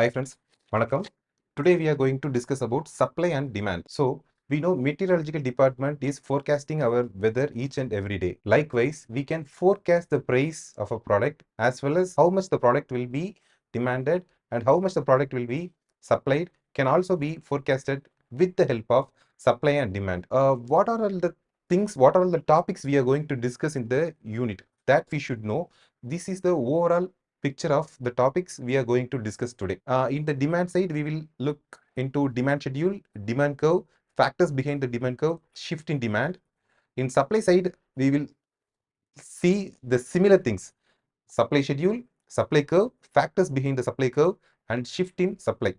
Hi friends, Vanakkam. Today we are going to discuss about supply and demand. So we know meteorological department is forecasting our weather each and every day. Likewise, we can forecast the price of a product as well as how much the product will be demanded and how much the product will be supplied can also be forecasted with the help of supply and demand. What are all the things, what are all the topics we are going to discuss in the unit that we should know? This is the overall picture of the topics we are going to discuss today. In the demand side, we will look into demand schedule, demand curve, factors behind the demand curve, shift in demand. In supply side, we will see the similar things: supply schedule, supply curve, factors behind the supply curve, and shift in supply.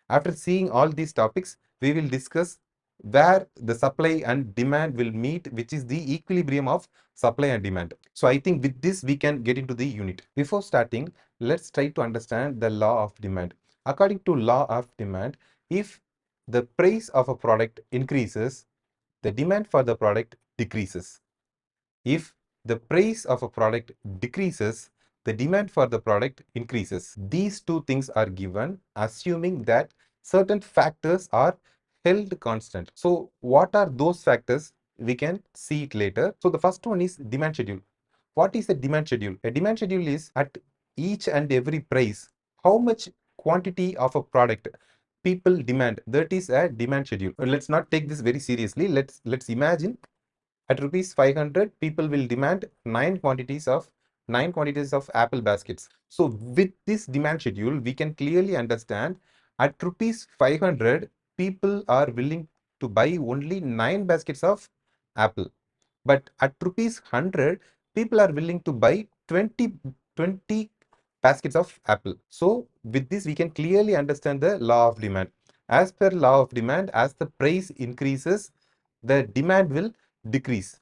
After seeing all these topics, we will discuss where the supply and demand will meet, which is the equilibrium of supply and demand. So I think with this, we can get into the unit. Before starting, let's try to understand the law of demand. According to law of demand, if the price of a product increases, the demand for the product decreases. If the price of a product decreases, the demand for the product increases. These two things are given assuming that certain factors are held constant. So what are those factors? We can see it later. So the first one is demand schedule. What is a demand schedule? A demand schedule is at each and every price, how much quantity of a product people demand. That is a demand schedule. Let's not take this very seriously. Let's imagine at rupees 500, people will demand nine quantities of apple baskets. So with this demand schedule, we can clearly understand at rupees 500, people are willing to buy only 9 baskets of apple. But at rupees 100, people are willing to buy 20 baskets of apple. So with this, we can clearly understand the law of demand. As per law of demand, as the price increases, the demand will decrease.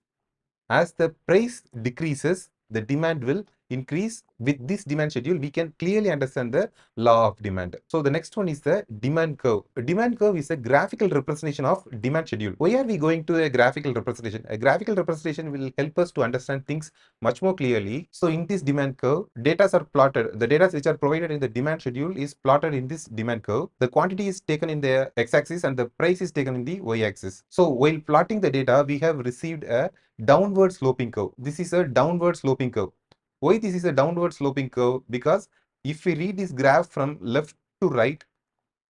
As the price decreases, the demand will increase. With this demand schedule, we can clearly understand the law of demand. So the next one is the demand curve. A demand curve is a graphical representation of demand schedule. Why are we going to a graphical representation? A graphical representation will help us to understand things much more clearly. So in this demand curve, data are plotted. The data which are provided in the demand schedule is plotted in this demand curve. The quantity is taken in the x-axis and the price is taken in the y-axis. So while plotting the data, we have received a downward sloping curve. This is a downward sloping curve. Why this is a downward sloping curve? Because if we read this graph from left to right,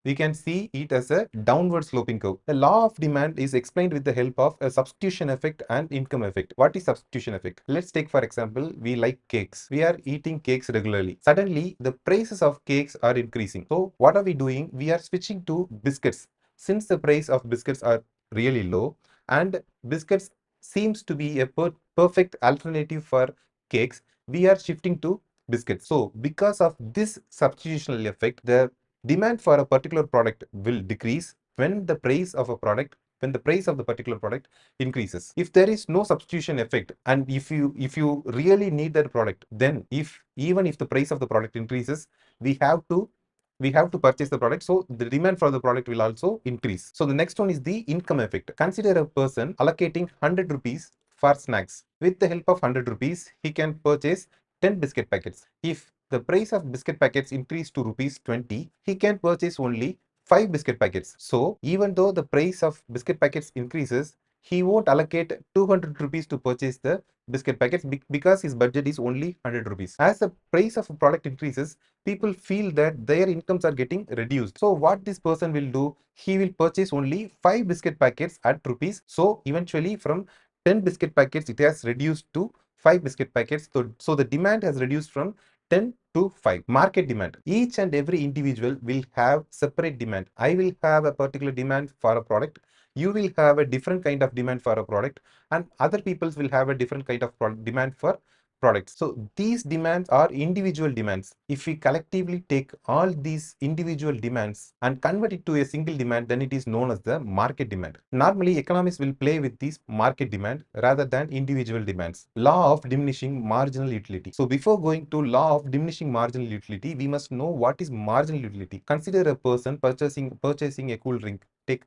we can see it as a downward sloping curve. The law of demand is explained with the help of a substitution effect and income effect. What is substitution effect? Let's take for example, we like cakes. We are eating cakes regularly. Suddenly, the prices of cakes are increasing. So what are we doing? We are switching to biscuits. Since the price of biscuits are really low and biscuits seems to be a perfect alternative for cakes, we are shifting to biscuits. So because of this substitutional effect, the demand for a particular product will decrease when the price of a product, when the price of the particular product increases. If there is no substitution effect and if you really need that product, then even if the price of the product increases, we have to purchase the product, so the demand for the product will also increase. So the next one is the income effect. Consider a person allocating 100 rupees for snacks. With the help of 100 rupees, he can purchase 10 biscuit packets. If the price of biscuit packets increase to rupees 20, he can purchase only 5 biscuit packets. So even though the price of biscuit packets increases, he won't allocate 200 rupees to purchase the biscuit packets because his budget is only 100 rupees. As the price of a product increases, people feel that their incomes are getting reduced. So what this person will do, he will purchase only 5 biscuit packets at rupees. So eventually from 10 biscuit packets, it has reduced to 5 biscuit packets. So the demand has reduced from 10 to 5. Market demand. Each and every individual will have separate demand. I will have a particular demand for a product. You will have a different kind of demand for a product, and other peoples will have a different kind of demand for products. So these demands are individual demands. If we collectively take all these individual demands and convert it to a single demand, then it is known as the market demand. Normally, economists will play with this market demand rather than individual demands. Law of diminishing marginal utility. So before going to law of diminishing marginal utility, we must know what is marginal utility. Consider a person purchasing a cool drink. Take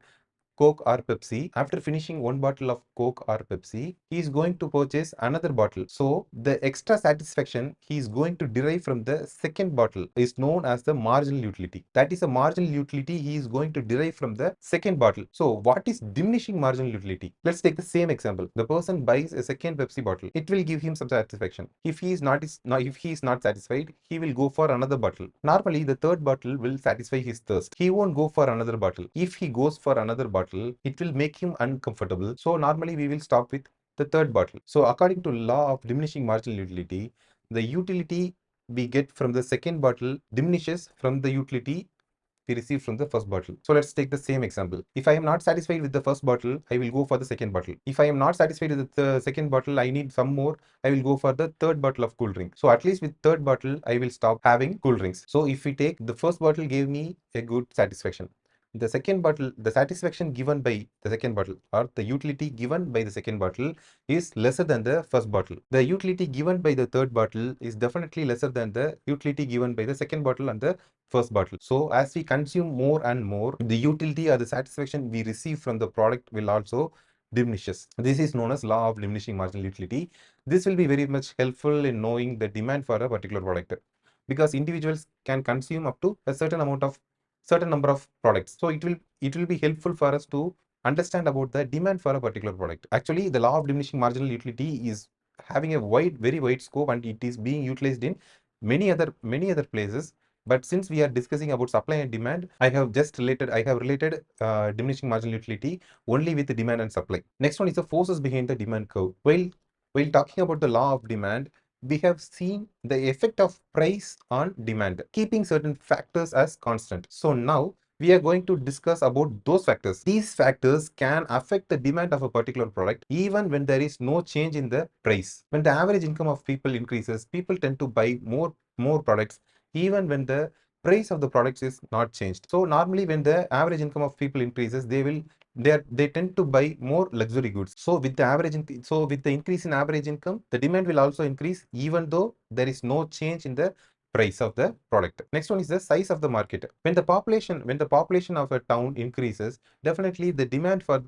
Coke or Pepsi. After finishing one bottle of Coke or Pepsi, he is going to purchase another bottle. So the extra satisfaction he is going to derive from the second bottle is known as the marginal utility. That is a marginal utility he is going to derive from the second bottle. So what is diminishing marginal utility? Let's take the same example. The person buys a second Pepsi bottle. It will give him some satisfaction. If he is not satisfied, he will go for another bottle. Normally, the third bottle will satisfy his thirst. He won't go for another bottle. If he goes for another bottle, it will make him uncomfortable. So normally we will stop with the third bottle. So according to law of diminishing marginal utility, the utility we get from the second bottle diminishes from the utility we received from the first bottle. So let's take the same example. If I am not satisfied with the first bottle, I will go for the second bottle. If I am not satisfied with the second bottle, I need some more, I will go for the third bottle of cool drink. So at least with third bottle, I will stop having cool drinks. So if we take the first bottle gave me a good satisfaction. The second bottle, the satisfaction given by the second bottle or the utility given by the second bottle is lesser than the first bottle. The utility given by the third bottle is definitely lesser than the utility given by the second bottle and the first bottle. So as we consume more and more, the utility or the satisfaction we receive from the product will also diminishes. This is known as law of diminishing marginal utility. This will be very much helpful in knowing the demand for a particular product, because individuals can consume up to a certain number of products. So it will be helpful for us to understand about the demand for a particular product. Actually, the law of diminishing marginal utility is having a very wide scope, and it is being utilized in many other places. But since we are discussing about supply and demand, I have related diminishing marginal utility only with the demand and supply. Next one is the forces behind the demand curve. While talking about the law of demand, we have seen the effect of price on demand, keeping certain factors as constant. So now we are going to discuss about those factors. These factors can affect the demand of a particular product even when there is no change in the price. When the average income of people increases, people tend to buy more products even when the price of the products is not changed. So normally when the average income of people increases, they tend to buy more luxury goods. So with the increase in average income, the demand will also increase even though there is no change in the price of the product. Next one is the size of the market. When the population of a town increases, definitely the demand for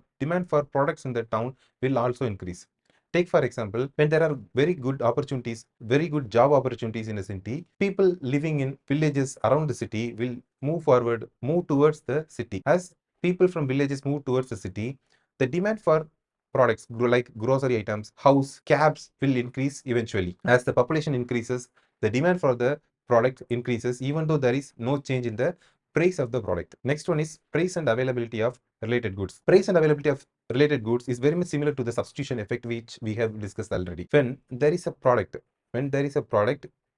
products in the town will also increase. Take for example, when there are very good job opportunities in a city, people living in villages around the city will move towards the city. As people from villages move towards the city, the demand for products like grocery items, house, cabs will increase eventually. As the population increases, the demand for the product increases even though there is no change in the price of the product. Next one is price and availability of related goods. Price and availability of related goods is very much similar to the substitution effect which we have discussed already. When there is a product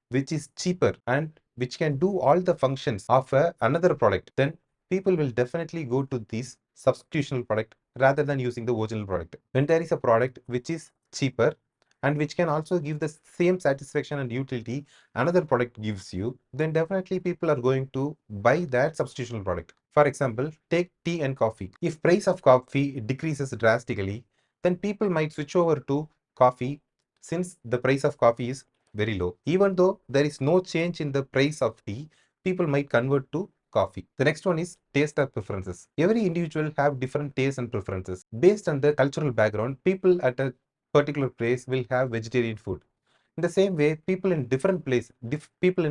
which is cheaper and which can do all the functions of another product, then people will definitely go to this substitutional product rather than using the original product. When there is a product which is cheaper and which can also give the same satisfaction and utility another product gives you, then definitely people are going to buy that substitutional product. For example, take tea and coffee. If price of coffee decreases drastically, then people might switch over to coffee since the price of coffee is very low. Even though there is no change in the price of tea, people might convert to coffee. The next one is taste or preferences. Every individual have different tastes and preferences. Based on the cultural background, people at a particular place will have vegetarian food. In the same way, people in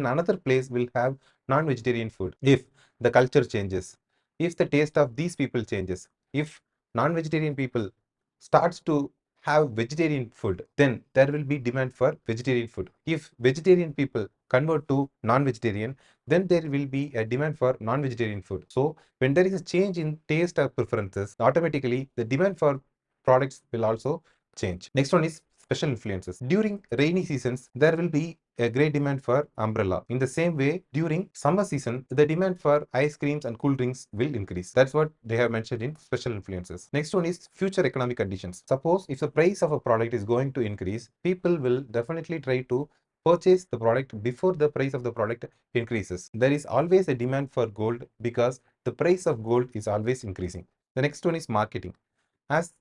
another place will have non-vegetarian food. If the culture changes, if the taste of these people changes, if non-vegetarian people starts to have vegetarian food, then there will be demand for vegetarian food. If vegetarian people convert to non-vegetarian, then there will be a demand for non-vegetarian food. So when there is a change in taste or preferences, automatically the demand for products will also change. Next one is special influences. During rainy seasons, there will be a great demand for umbrella. In the same way, during summer season, the demand for ice creams and cool drinks will increase. That's what they have mentioned in special influences. Next one is future economic conditions. Suppose if the price of a product is going to increase, people will definitely try to purchase the product before the price of the product increases. There is always a demand for gold because the price of gold is always increasing. The next one is marketing. As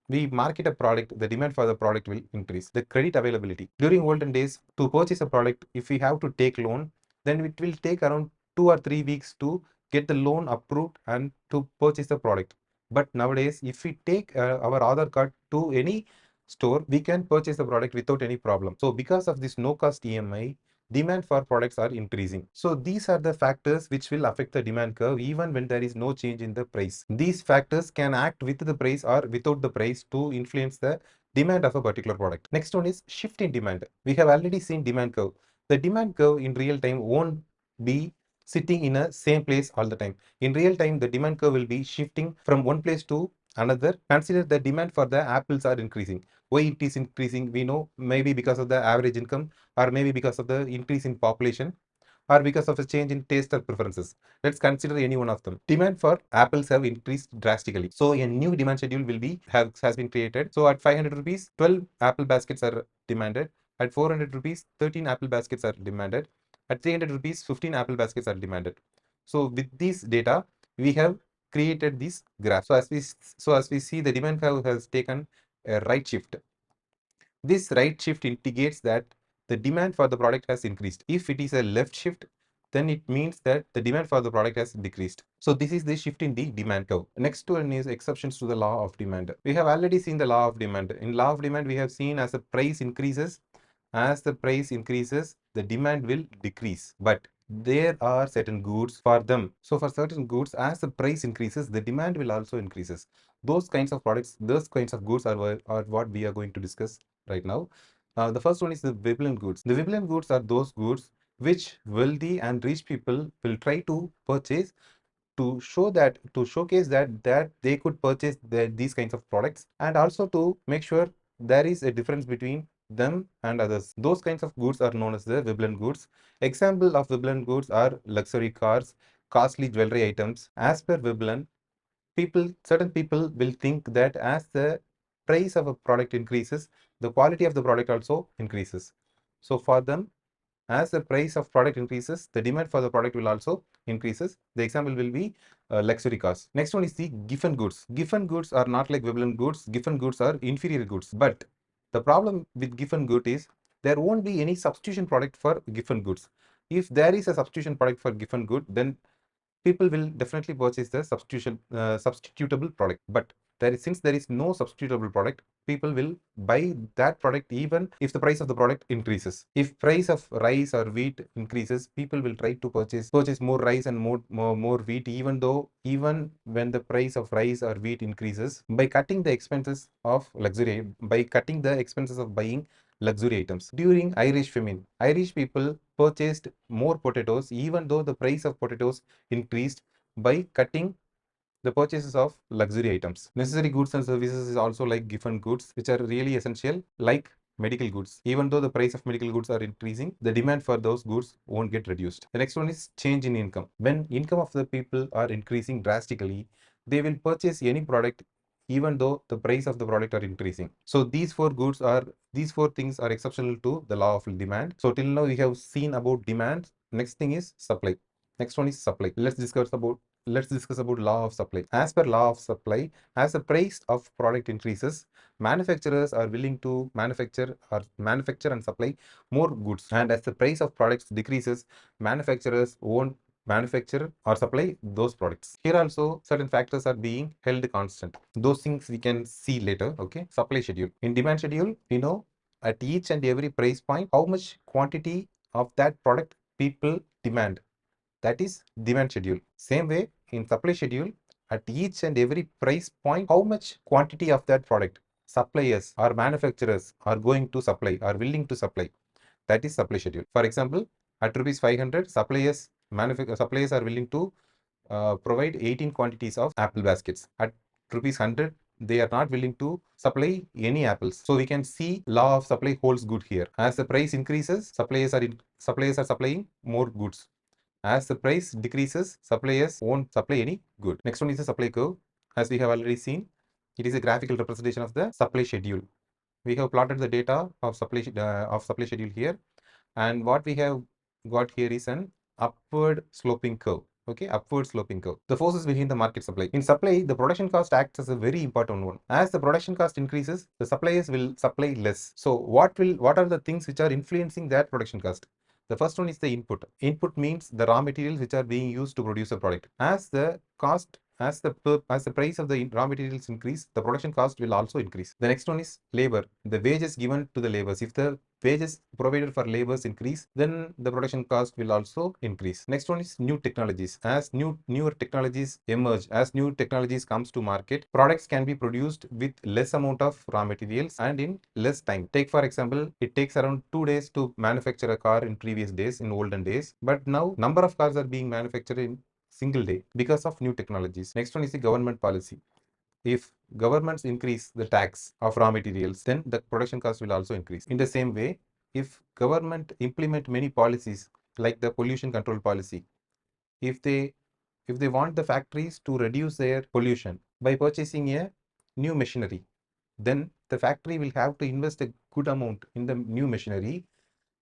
we market a product, the demand for the product will increase. The credit availability. During olden days, to purchase a product, if we have to take loan, then it will take around 2 or 3 weeks to get the loan approved and to purchase the product. But nowadays, if we take our Aadhaar card to any store, we can purchase the product without any problem. So because of this no cost EMI, demand for products are increasing. So these are the factors which will affect the demand curve even when there is no change in the price. These factors can act with the price or without the price to influence the demand of a particular product. Next one is shift in demand. We have already seen demand curve. The demand curve in real time won't be sitting in a same place all the time. In real time, the demand curve will be shifting from one place to another. Consider the demand for the apples are increasing. Why it is increasing? We know maybe because of the average income, or maybe because of the increase in population, or because of a change in taste or preferences. Let's consider any one of them. Demand for apples have increased drastically. So a new demand schedule will be has been created. So at 500 rupees, 12 apple baskets are demanded. At 400 rupees, 13 apple baskets are demanded. At 300 rupees, 15 apple baskets are demanded. So with this data, we have created this graph. So as we see, the demand curve has taken a right shift. This right shift indicates that the demand for the product has increased. If it is a left shift, then it means that the demand for the product has decreased. So this is the shift in the demand curve. Next one is exceptions to the law of demand. We have already seen the law of demand. In law of demand, we have seen as the price increases, the demand will decrease. But there are certain goods for them. So for certain goods, as the price increases, the demand will also increases. Those kinds of products, those kinds of goods are what we are going to discuss right now. The first one is the Veblen goods. The Veblen goods are those goods which wealthy and rich people will try to purchase to showcase that they could purchase these kinds of products, and also to make sure there is a difference between them and others. Those kinds of goods are known as the Veblen goods. Example of Veblen goods are luxury cars, costly jewelry items. As per Veblen, certain people will think that as the price of a product increases, the quality of the product also increases. So for them, as the price of product increases, the demand for the product will also increases. The example will be luxury cars. Next one is the Giffen goods. Giffen goods are not like Veblen goods. Giffen goods are inferior goods. But the problem with Giffen good is there won't be any substitution product for Giffen goods. If there is a substitution product for Giffen good, then people will definitely purchase the substitutable product. But since there is no substitutable product, people will buy that product even if the price of the product increases. If price of rice or wheat increases, people will try to purchase more rice and more wheat, even when the price of rice or wheat increases, by cutting the expenses of buying luxury items. During Irish famine, Irish people purchased more potatoes even though the price of potatoes increased, by cutting the purchases of luxury items. Necessary goods and services is also like Giffen goods, which are really essential, like medical goods. Even though the price of medical goods are increasing, the demand for those goods won't get reduced. The next one is change in income. When income of the people are increasing drastically, they will purchase any product even though the price of the product are increasing. So these four things are exceptional to the law of demand. So till now we have seen about demand. Next thing is supply. Next one is supply. Let's discuss about law of supply. As per law of supply, as the price of product increases, manufacturers are willing to manufacture and supply more goods. And as the price of products decreases, manufacturers won't manufacture or supply those products. Here also certain factors are being held constant. Those things we can see later. Okay. Supply schedule. In demand schedule, we know at each and every price point how much quantity of that product people demand. That is demand schedule. Same way in supply schedule, at each and every price point, how much quantity of that product suppliers or manufacturers are going to supply, are willing to supply. That is supply schedule. For example, at rupees 500, suppliers are willing to provide 18 quantities of apple baskets. At rupees 100, they are not willing to supply any apples. So we can see law of supply holds good here. As the price increases, suppliers are supplying more goods. As the price decreases, suppliers won't supply any good. Next one is the supply curve. As we have already seen, it is a graphical representation of the supply schedule. We have plotted the data of supply schedule here, and what we have got here is an upward sloping curve. Okay, upward sloping curve. The forces behind the market supply. In supply, the production cost acts as a very important one. As the production cost increases, the suppliers will supply less. So what are the things which are influencing that production cost? The first one is the input. Input means the raw materials which are being used to produce a product. As the cost as the price of the raw materials increase, the production cost will also increase. The next one is labor, the wages given to the laborers. If the wages provided for laborers increase, then the production cost will also increase. Next one is new technologies. As newer technologies emerge, as new technologies comes to market, products can be produced with less amount of raw materials and in less time. Take for example, it takes around 2 days to manufacture a car in previous days, in olden days, but now number of cars are being manufactured in single day because of new technologies. Next one is the government policy. If governments increase the tax of raw materials, then the production cost will also increase. In the same way, if government implement many policies like the pollution control policy, if they want the factories to reduce their pollution by purchasing a new machinery, then the factory will have to invest a good amount in the new machinery,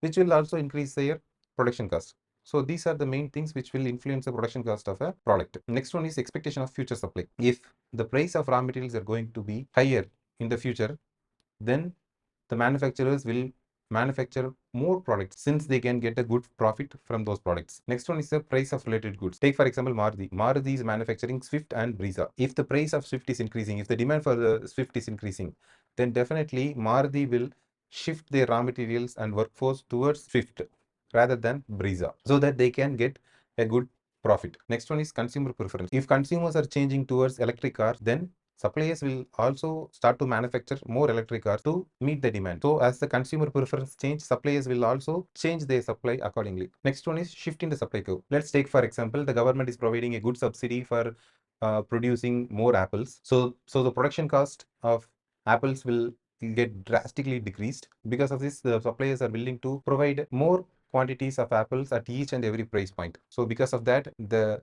which will also increase their production cost. So these are the main things which will influence the production cost of a product. Next one is expectation of future supply. If the price of raw materials are going to be higher in the future, then the manufacturers will manufacture more products since they can get a good profit from those products. Next one is the price of related goods. Take for example Maruti. Maruti is manufacturing Swift and Brezza. If the price of Swift is increasing, if the demand for the Swift is increasing, then definitely Maruti will shift their raw materials and workforce towards Swift rather than Brezza so that they can get a good profit. Next one is consumer preference. If consumers are changing towards electric cars, then suppliers will also start to manufacture more electric cars to meet the demand. So as the consumer preference change, suppliers will also change their supply accordingly. Next one is shift in the supply curve. Let's take for example, the government is providing a good subsidy for producing more apples. So the production cost of apples will get drastically decreased. Because of this, the suppliers are willing to provide more quantities of apples at each and every price point. So because of that, the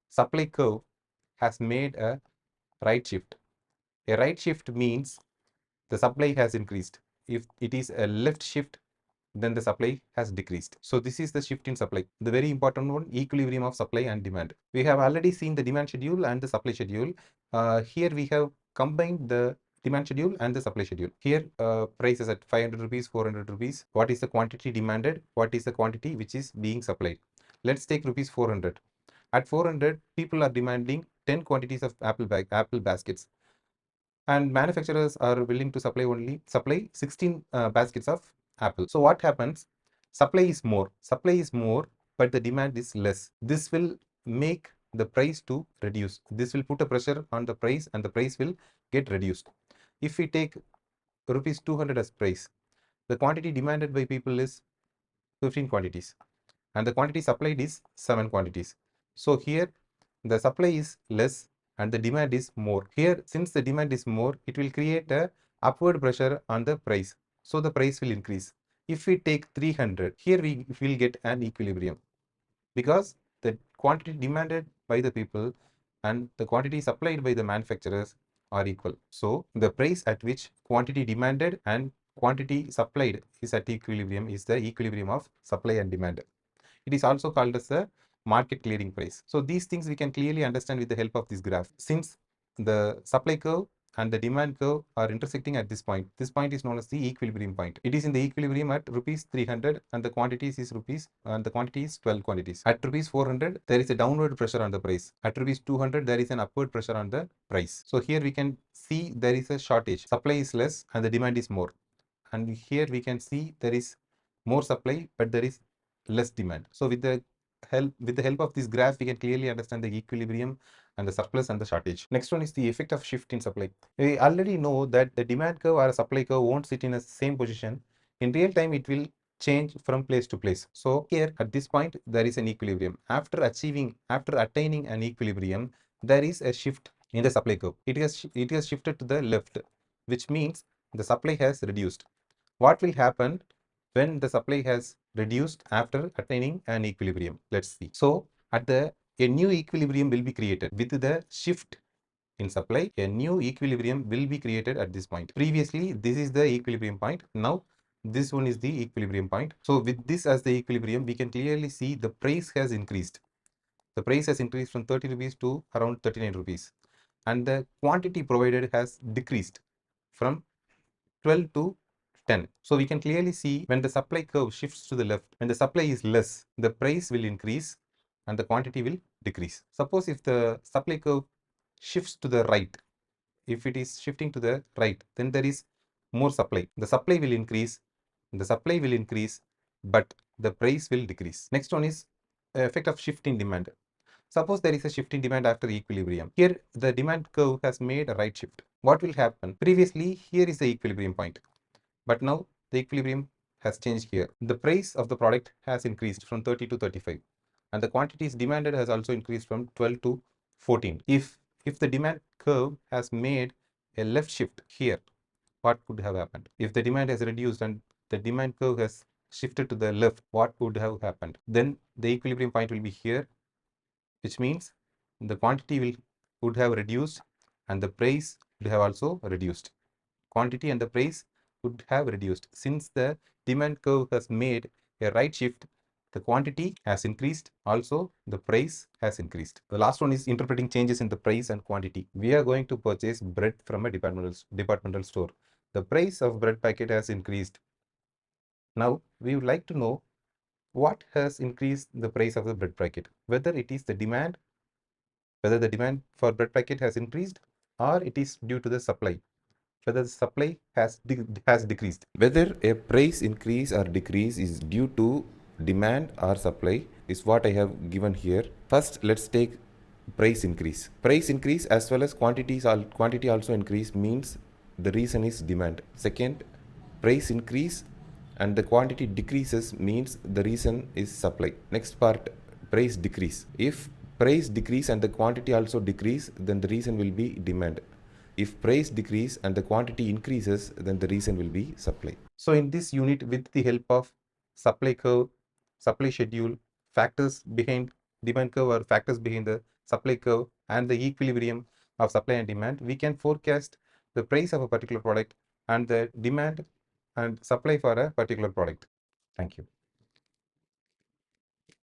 supply curve has made a right shift. A right shift means the supply has increased. If it is a left shift, then the supply has decreased. So this is the shift in supply. The very important one, equilibrium of supply and demand. We have already seen the demand schedule and the supply schedule. Here we have combined the demand schedule and the supply schedule. Here price is at 500 rupees, 400 rupees. What is the quantity demanded? What is the quantity which is being supplied? Let's take rupees 400. At 400, people are demanding 10 quantities of apple baskets, and manufacturers are willing to supply 16 baskets of apple. So what happens? Supply is more, but the demand is less. This will make the price to reduce. This will put a pressure on the price and the price will get reduced. If we take rupees 200 as price, the quantity demanded by people is 15 quantities and the quantity supplied is 7 quantities. So here the supply is less and the demand is more. Here, since the demand is more, it will create a upward pressure on the price. So the price will increase. If we take 300, here we will get an equilibrium because the quantity demanded by the people and the quantity supplied by the manufacturers are equal. So the price at which quantity demanded and quantity supplied is at equilibrium is the equilibrium of supply and demand. It is also called as the market clearing price. So these things we can clearly understand with the help of this graph. Since the supply curve and the demand curve are intersecting at this point is known as the equilibrium point. It is in the equilibrium at rupees 300 and the quantities is the quantity is 12 quantities. At rupees 400, there is a downward pressure on the price. At rupees 200, there is an upward pressure on the price. So here we can see there is a shortage. Supply is less and the demand is more. And here we can see there is more supply, but there is less demand. So with the help of this graph, we can clearly understand the equilibrium and the surplus and the shortage. Next one is the effect of shift in supply. We already know that the demand curve or a supply curve won't sit in the same position. In real time, it will change from place to place. So here at this point, there is an equilibrium. After attaining an equilibrium, there is a shift in the supply curve. It has shifted to the left, which means the supply has reduced. What will happen when the supply has reduced after attaining an equilibrium? Let's see. So a new equilibrium will be created with the shift in supply. A new equilibrium will be created at this point. Previously, this is the equilibrium point. Now, this one is the equilibrium point. So with this as the equilibrium, we can clearly see the price has increased. The price has increased from 30 rupees to around 39 rupees. And the quantity provided has decreased from 12 to 10. So we can clearly see when the supply curve shifts to the left, when the supply is less, the price will increase and the quantity will decrease. Suppose if the supply curve shifts to the right, if it is shifting to the right, then there is more supply. The supply will increase, but the price will decrease. Next one is effect of shift in demand. Suppose there is a shift in demand after equilibrium. Here, the demand curve has made a right shift. What will happen? Previously, here is the equilibrium point, but now the equilibrium has changed here. The price of the product has increased from 30 to 35, and the quantities demanded has also increased from 12 to 14. If the demand curve has made a left shift here, what could have happened? If the demand has reduced and the demand curve has shifted to the left, what would have happened? Then the equilibrium point will be here, which means the quantity would have reduced and the price would have also reduced. Quantity and the price would have reduced. Since the demand curve has made a right shift, the quantity has increased, also the price has increased. The last one is interpreting changes in the price and quantity. We are going to purchase bread from a departmental store. The price of bread packet has increased. Now we would like to know what has increased the price of the bread packet, whether it is the demand, whether the demand for bread packet has increased, or it is due to the supply, whether the supply has decreased. Whether a price increase or decrease is due to demand or supply is what I have given here. First, let's take price increase. Price increase as well as quantity also increase means the reason is demand. Second, price increase and the quantity decreases means the reason is supply. Next part, price decrease. If price decrease and the quantity also decrease, then the reason will be demand. If price decrease and the quantity increases, then the reason will be supply. So in this unit, with the help of supply curve, supply schedule, factors behind demand curve or factors behind the supply curve, and the equilibrium of supply and demand, we can forecast the price of a particular product and the demand and supply for a particular product. Thank you.